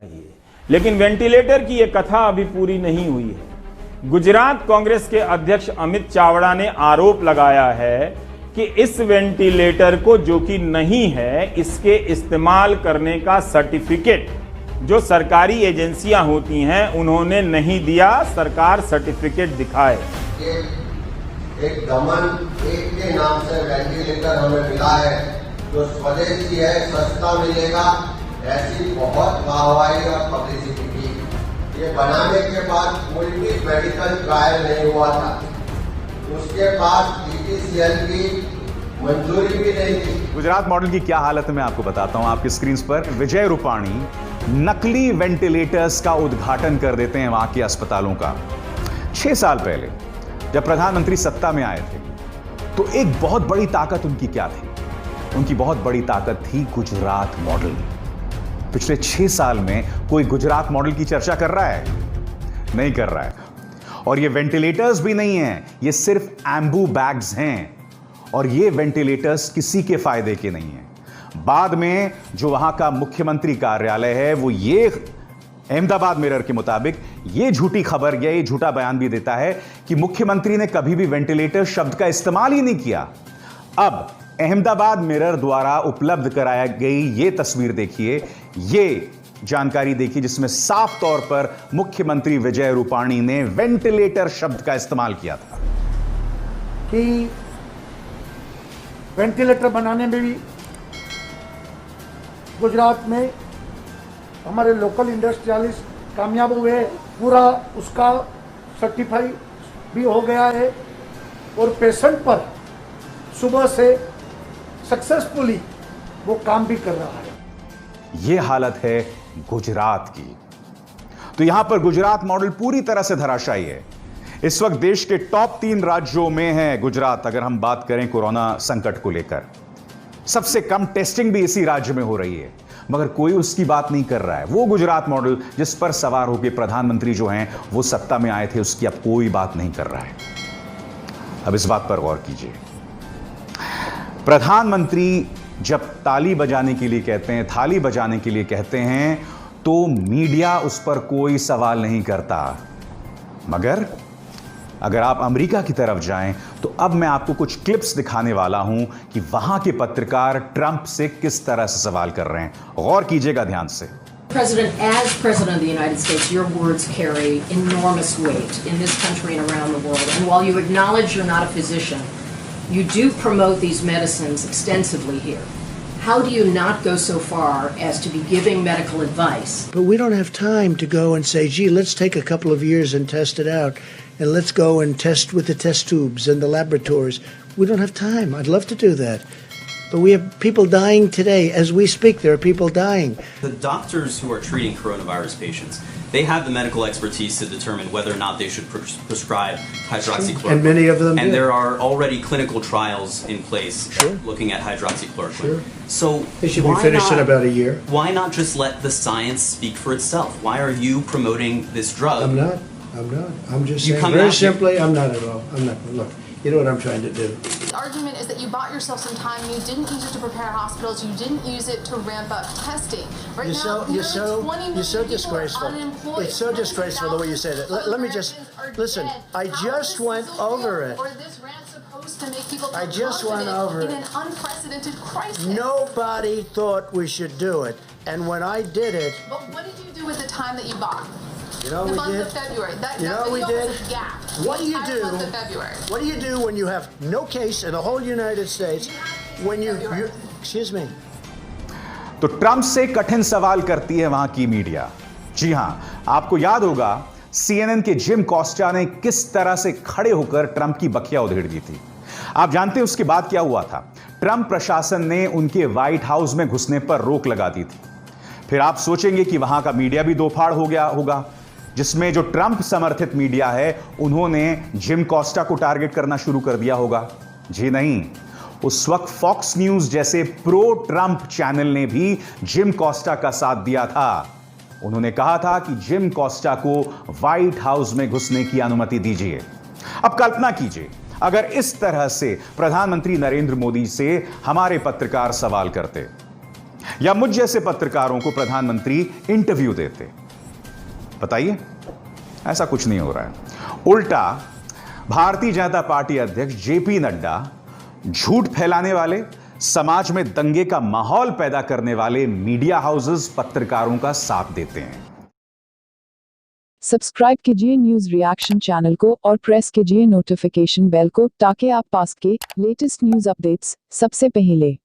लेकिन वेंटिलेटर की यह कथा अभी पूरी नहीं हुई है। गुजरात कांग्रेस के अध्यक्ष अमित चावड़ा ने आरोप लगाया है कि इस वेंटिलेटर को, जो कि नहीं है, इसके इस्तेमाल करने का सर्टिफिकेट जो सरकारी एजेंसियां होती हैं उन्होंने नहीं दिया। सरकार सर्टिफिकेट दिखाए। एक दमन एक के नाम से वेंटिलेटर हमें मिला है जो स्वदेशी है, सस्ता मिलेगा, ऐसी बहुत वाहवाही और पब्लिसिटी की। ये बनाने के बाद कोई भी मेडिकल ट्रायल नहीं हुआ था, उसके बाद बीपीसीएल की मंजूरी भी नहीं थी। गुजरात मॉडल की क्या हालत है मैं आपको बताता हूं। आपकी स्क्रीन पर विजय रूपाणी नकली वेंटिलेटर्स का उद्घाटन कर देते हैं वहां के अस्पतालों का। 6 साल पहले जब प्रधानमंत्री सत्ता में आए थे तो एक बहुत बड़ी ताकत उनकी क्या थी? उनकी बहुत बड़ी ताकत थी गुजरात मॉडल। पिछले 6 साल में कोई गुजरात मॉडल की चर्चा कर रहा है? नहीं कर रहा है। और ये वेंटिलेटर्स भी नहीं है, ये सिर्फ एम्बू बैग्स हैं। और ये वेंटिलेटर्स किसी के फायदे के नहीं हैं। बाद में जो वहां का मुख्यमंत्री कार्यालय है वो ये अहमदाबाद मिरर के मुताबिक ये झूठी खबर या ये झूठा बयान भी देता है कि मुख्यमंत्री ने कभी भी वेंटिलेटर शब्द का इस्तेमाल ही नहीं किया। अब अहमदाबाद मिरर द्वारा उपलब्ध कराया गई ये तस्वीर देखिए, ये जानकारी देखिए जिसमें साफ तौर पर मुख्यमंत्री विजय रूपाणी ने वेंटिलेटर शब्द का इस्तेमाल किया था। कि वेंटिलेटर बनाने में भी गुजरात में हमारे लोकल इंडस्ट्रियलिस्ट कामयाब हुए, पूरा उसका सर्टिफाई भी हो गया है और पेशेंट पर सुबह से सक्सेसफुली वो काम भी कर रहा है। ये हालत है गुजरात की। तो यहां पर गुजरात मॉडल पूरी तरह से धराशायी है। इस वक्त देश के टॉप 3 राज्यों में है गुजरात, अगर हम बात करें कोरोना संकट को लेकर। सबसे कम टेस्टिंग भी इसी राज्य में हो रही है, मगर कोई उसकी बात नहीं कर रहा है। वो गुजरात मॉडल जिस पर सवार होकर प्रधानमंत्री जो हैं वो सत्ता में आए थे, उसकी अब कोई बात नहीं कर रहा है। अब इस बात पर गौर कीजिए। प्रधानमंत्री जब ताली बजाने के लिए कहते हैं, थाली बजाने के लिए कहते हैं, तो मीडिया उस पर कोई सवाल नहीं करता। मगर अगर आप अमेरिका की तरफ जाएं तो अब मैं आपको कुछ क्लिप्स दिखाने वाला हूं कि वहां के पत्रकार ट्रंप से किस तरह से सवाल कर रहे हैं। गौर कीजिएगा ध्यान से। President, as President of the United States, your words carry enormous weight in this country and around the world. And while you acknowledge you're not a physician, you do promote these medicines extensively here. How do you not go so far as to be giving medical advice? But we don't have time to go and say, gee, let's take a couple of years and test it out. And let's go and test with the test tubes and the laboratories. We don't have time. I'd love to do that. But we have people dying today. As we speak, there are people dying. The doctors who are treating coronavirus patients, they have the medical expertise to determine whether or not they should prescribe hydroxychloroquine. And many of them And do. there are already clinical trials in place looking at hydroxychloroquine. Sure. So They should be finished in about a year. Why not just let the science speak for itself? Why are you promoting this drug? I'm not. I'm just You saying come very out here- simply, I'm not at all. I'm not. Look, you know what I'm trying to do. The argument is that you bought yourself some time. You didn't use it to prepare hospitals. You didn't use it to ramp up testing. Right You're now, so nearly 20 million you're so people disgraceful. are unemployed. It's so disgraceful the way you say that. Let me just Americans are listen. dead. I How just is this went so over real? it. Or this rant supposed to make people I feel just went confident over in it. an unprecedented crisis? Nobody thought we should do it, and when I did it, But what did you do with the time that you bought? you know The we month did. of February. That, You that know we video did. was a gap. What do The you entire do? month of February. What do you do when you have no case in the whole United States? When you excuse me. तो Trump से कठिन सवाल करती है वहां की media. जी हां, आपको याद होगा CNN के जिम कॉस्टा ने किस तरह से खड़े होकर ट्रंप की बखिया उधेड़ दी थी। आप जानते हैं उसके बाद क्या हुआ था? ट्रंप प्रशासन ने उनके व्हाइट हाउस में घुसने पर रोक लगा दी थी। फिर आप सोचेंगे कि वहां का मीडिया भी दो फाड़ हो गया होगा, जिसमें जो ट्रंप समर्थित मीडिया है उन्होंने जिम कॉस्टा को टारगेट करना शुरू कर दिया होगा। जी नहीं, उस वक्त फॉक्स न्यूज जैसे प्रो ट्रंप चैनल ने भी जिम कॉस्टा का साथ दिया था। उन्होंने कहा था कि जिम कॉस्टा को व्हाइट हाउस में घुसने की अनुमति दीजिए। अब कल्पना कीजिए अगर इस तरह से प्रधानमंत्री नरेंद्र मोदी से हमारे पत्रकार सवाल करते। या मुझ जैसे पत्रकारों को प्रधानमंत्री इंटरव्यू देते? बताइए, ऐसा कुछ नहीं हो रहा है। उल्टा भारतीय जनता पार्टी अध्यक्ष जेपी नड्डा झूठ फैलाने वाले, समाज में दंगे का माहौल पैदा करने वाले मीडिया हाउसेस पत्रकारों का साथ देते हैं। सब्सक्राइब कीजिए न्यूज रिएक्शन चैनल को और प्रेस कीजिए नोटिफिकेशन बेल को ताकि आप पास के लेटेस्ट न्यूज अपडेट्स सबसे पहले